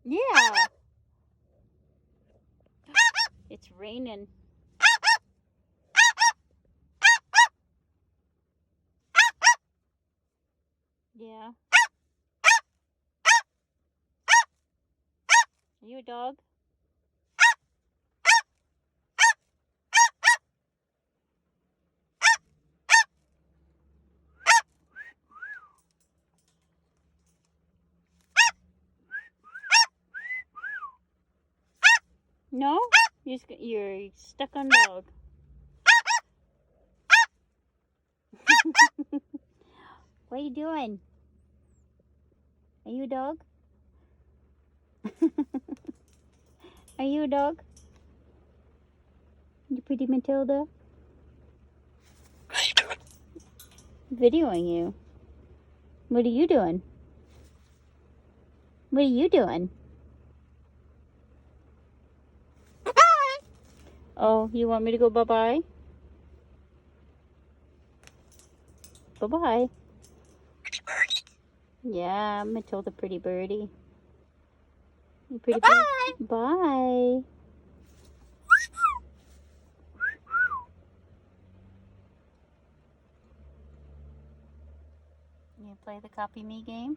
Yeah. It's raining. Yeah. Are you a dog? No? You're stuck on dog. What are you doing? Are you a dog? Are you a dog? You pretty Matilda? What are you doing? Videoing you. What are you doing? What are you doing? Oh, you want me to go bye-bye? Bye-bye. Pretty birdie. Yeah, Matilda, pretty birdie. You pretty Bye. bird. Bye. You play the copy me game?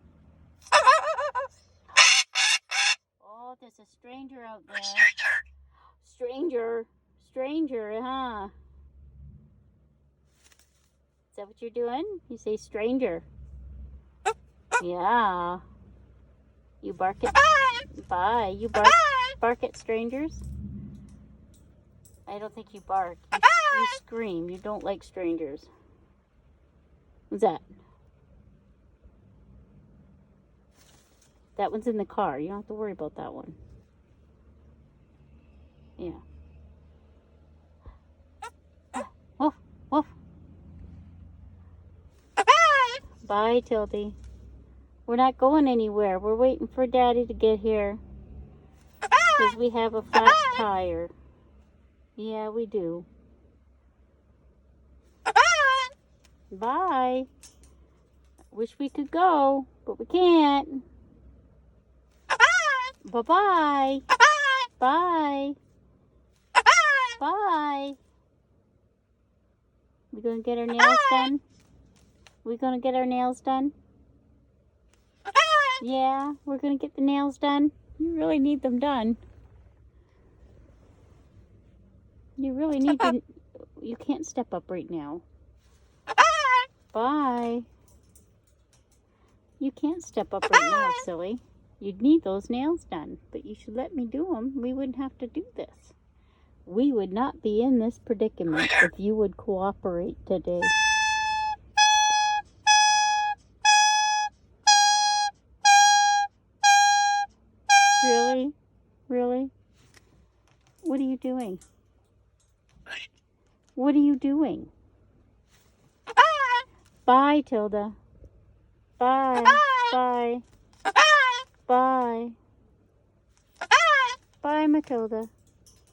Oh, there's a stranger out there. Stranger. Stranger, huh? Is that what you're doing? You say stranger. Yeah. You bark at... Bye. You bark at strangers? I don't think you bark. You scream. You don't like strangers. What's that? That one's in the car. You don't have to worry about that one. Yeah. Woof, woof. Bye, Tildy. We're not going anywhere. We're waiting for Daddy to get here. Because we have a flat tire. Yeah, we do. Bye. Wish we could go, but we can't. Bye-bye. Bye. Bye. We gonna get our nails done? We gonna get our nails done? Yeah, we're gonna get the nails done. You really need them done. You really need to... You can't step up right now. Bye. You can't step up right now, silly. You'd need those nails done, but you should let me do them. We wouldn't have to do this. We would not be in this predicament if you would cooperate today. Really? Really? What are you doing? What are you doing? Bye, Tilda. Bye. Bye. Bye. Bye, Matilda.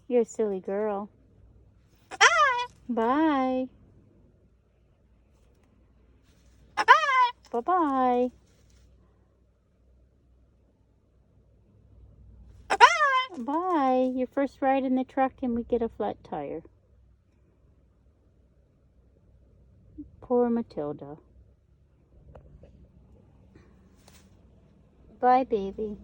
You're a silly girl. Bye. Bye-bye. Bye. Your first ride in the truck and we get a flat tire. Poor Matilda. Bye, baby.